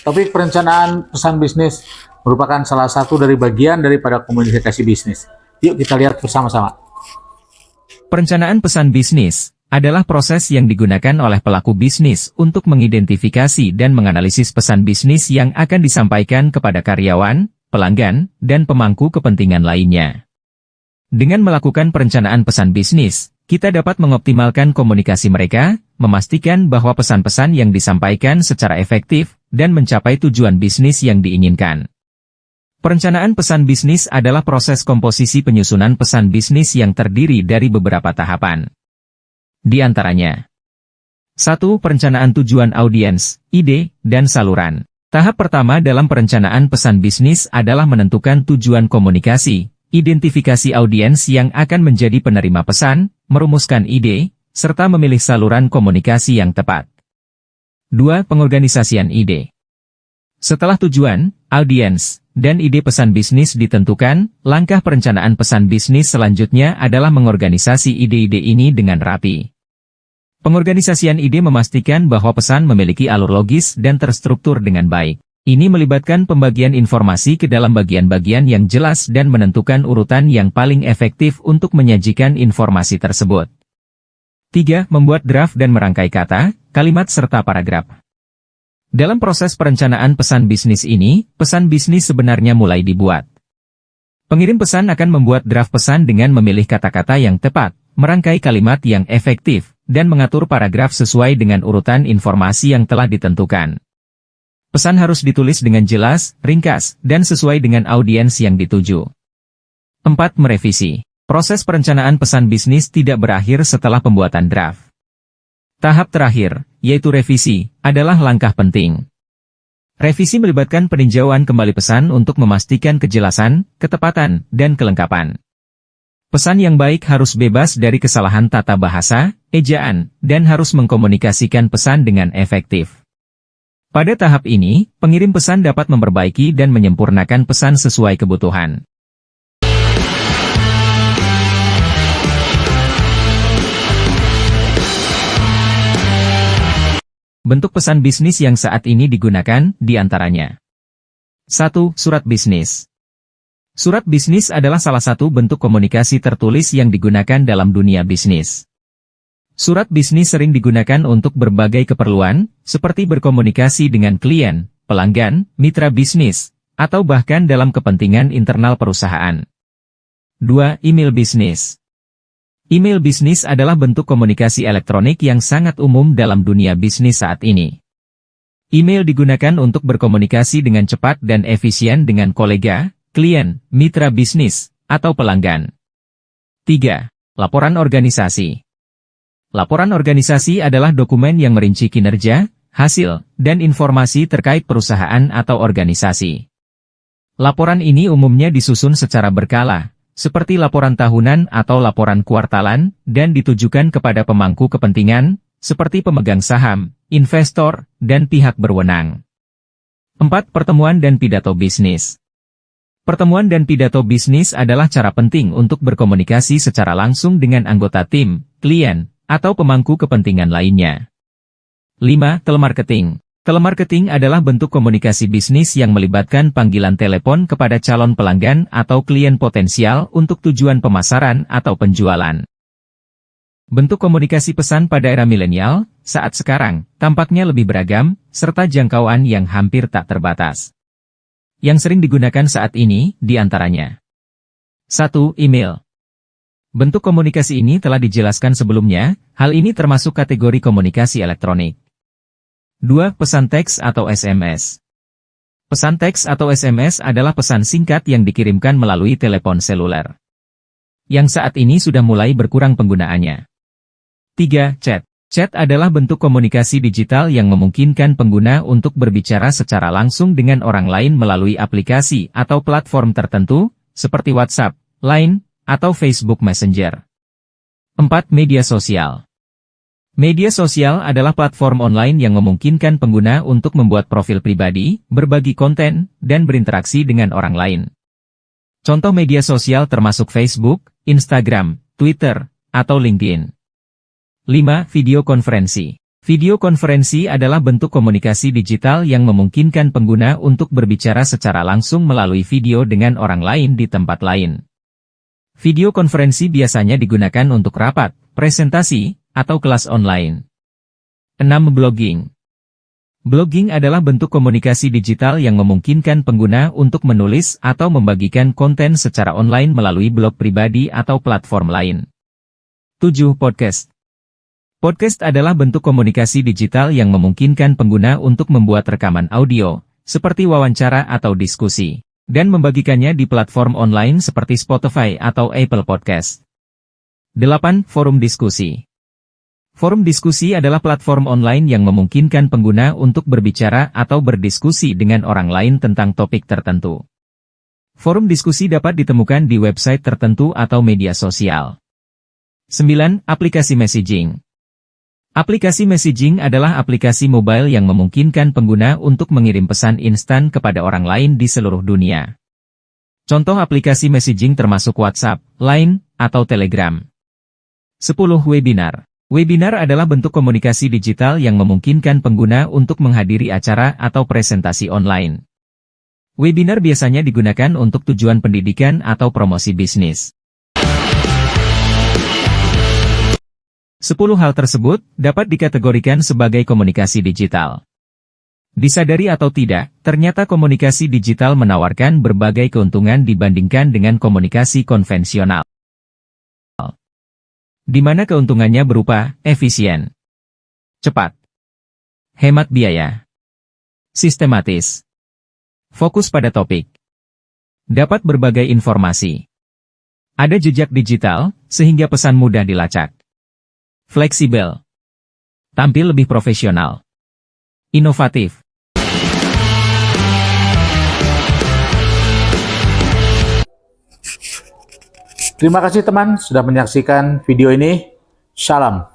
Topik perencanaan pesan bisnis merupakan salah satu dari bagian daripada komunikasi bisnis. Yuk kita lihat bersama-sama. Perencanaan pesan bisnis adalah proses yang digunakan oleh pelaku bisnis untuk mengidentifikasi dan menganalisis pesan bisnis yang akan disampaikan kepada karyawan, pelanggan, dan pemangku kepentingan lainnya. Dengan melakukan perencanaan pesan bisnis, kita dapat mengoptimalkan komunikasi mereka, memastikan bahwa pesan-pesan yang disampaikan secara efektif, dan mencapai tujuan bisnis yang diinginkan. Perencanaan pesan bisnis adalah proses komposisi penyusunan pesan bisnis yang terdiri dari beberapa tahapan. Di antaranya, 1. Perencanaan tujuan audiens, ide, dan saluran. Tahap pertama dalam perencanaan pesan bisnis adalah menentukan tujuan komunikasi, identifikasi audiens yang akan menjadi penerima pesan, merumuskan ide, serta memilih saluran komunikasi yang tepat. 2. Pengorganisasian ide. Setelah tujuan, audiens, dan ide pesan bisnis ditentukan, langkah perencanaan pesan bisnis selanjutnya adalah mengorganisasi ide-ide ini dengan rapi. Pengorganisasian ide memastikan bahwa pesan memiliki alur logis dan terstruktur dengan baik. Ini melibatkan pembagian informasi ke dalam bagian-bagian yang jelas dan menentukan urutan yang paling efektif untuk menyajikan informasi tersebut. 3. Membuat draft dan merangkai kata, kalimat serta paragraf. Dalam proses perencanaan pesan bisnis ini, pesan bisnis sebenarnya mulai dibuat. Pengirim pesan akan membuat draft pesan dengan memilih kata-kata yang tepat, merangkai kalimat yang efektif, dan mengatur paragraf sesuai dengan urutan informasi yang telah ditentukan. Pesan harus ditulis dengan jelas, ringkas, dan sesuai dengan audiens yang dituju. 4. Merevisi. Proses perencanaan pesan bisnis tidak berakhir setelah pembuatan draft. Tahap terakhir, yaitu revisi, adalah langkah penting. Revisi melibatkan peninjauan kembali pesan untuk memastikan kejelasan, ketepatan, dan kelengkapan. Pesan yang baik harus bebas dari kesalahan tata bahasa, ejaan, dan harus mengkomunikasikan pesan dengan efektif. Pada tahap ini, pengirim pesan dapat memperbaiki dan menyempurnakan pesan sesuai kebutuhan. Bentuk pesan bisnis yang saat ini digunakan, di antaranya. 1. Surat bisnis. Surat bisnis adalah salah satu bentuk komunikasi tertulis yang digunakan dalam dunia bisnis. Surat bisnis sering digunakan untuk berbagai keperluan, seperti berkomunikasi dengan klien, pelanggan, mitra bisnis, atau bahkan dalam kepentingan internal perusahaan. 2. Email bisnis. Email bisnis adalah bentuk komunikasi elektronik yang sangat umum dalam dunia bisnis saat ini. Email digunakan untuk berkomunikasi dengan cepat dan efisien dengan kolega, klien, mitra bisnis, atau pelanggan. 3. Laporan organisasi. Laporan organisasi adalah dokumen yang merinci kinerja, hasil, dan informasi terkait perusahaan atau organisasi. Laporan ini umumnya disusun secara berkala, seperti laporan tahunan atau laporan kuartalan, dan ditujukan kepada pemangku kepentingan, seperti pemegang saham, investor, dan pihak berwenang. 4. Pertemuan dan pidato bisnis. Pertemuan dan pidato bisnis adalah cara penting untuk berkomunikasi secara langsung dengan anggota tim, klien, atau pemangku kepentingan lainnya. 5. Telemarketing. Telemarketing adalah bentuk komunikasi bisnis yang melibatkan panggilan telepon kepada calon pelanggan atau klien potensial untuk tujuan pemasaran atau penjualan. Bentuk komunikasi pesan pada era milenial, saat sekarang, tampaknya lebih beragam, serta jangkauan yang hampir tak terbatas. Yang sering digunakan saat ini, di antaranya. 1. Email. Bentuk komunikasi ini telah dijelaskan sebelumnya, hal ini termasuk kategori komunikasi elektronik. 2. Pesan teks atau SMS. Pesan teks atau SMS adalah pesan singkat yang dikirimkan melalui telepon seluler. Yang saat ini sudah mulai berkurang penggunaannya. 3. Chat. Chat adalah bentuk komunikasi digital yang memungkinkan pengguna untuk berbicara secara langsung dengan orang lain melalui aplikasi atau platform tertentu, seperti WhatsApp, Line, atau Facebook Messenger. 4. Media sosial. Media sosial adalah platform online yang memungkinkan pengguna untuk membuat profil pribadi, berbagi konten, dan berinteraksi dengan orang lain. Contoh media sosial termasuk Facebook, Instagram, Twitter, atau LinkedIn. 5. Video konferensi. Video konferensi adalah bentuk komunikasi digital yang memungkinkan pengguna untuk berbicara secara langsung melalui video dengan orang lain di tempat lain. Video konferensi biasanya digunakan untuk rapat, presentasi, atau kelas online. 6. Blogging. Blogging adalah bentuk komunikasi digital yang memungkinkan pengguna untuk menulis atau membagikan konten secara online melalui blog pribadi atau platform lain. 7. Podcast. Podcast adalah bentuk komunikasi digital yang memungkinkan pengguna untuk membuat rekaman audio, seperti wawancara atau diskusi, dan membagikannya di platform online seperti Spotify atau Apple Podcast. 8. Forum diskusi. Forum diskusi adalah platform online yang memungkinkan pengguna untuk berbicara atau berdiskusi dengan orang lain tentang topik tertentu. Forum diskusi dapat ditemukan di website tertentu atau media sosial. 9. Aplikasi messaging. Aplikasi messaging adalah aplikasi mobile yang memungkinkan pengguna untuk mengirim pesan instan kepada orang lain di seluruh dunia. Contoh aplikasi messaging termasuk WhatsApp, Line, atau Telegram. 10. Webinar. Webinar adalah bentuk komunikasi digital yang memungkinkan pengguna untuk menghadiri acara atau presentasi online. Webinar biasanya digunakan untuk tujuan pendidikan atau promosi bisnis. 10 hal tersebut dapat dikategorikan sebagai komunikasi digital. Disadari atau tidak, ternyata komunikasi digital menawarkan berbagai keuntungan dibandingkan dengan komunikasi konvensional. Di mana keuntungannya berupa efisien, cepat, hemat biaya, sistematis, fokus pada topik, dapat berbagai informasi, ada jejak digital, sehingga pesan mudah dilacak. Fleksibel, tampil lebih profesional, inovatif. Terima kasih teman sudah menyaksikan video ini. Salam.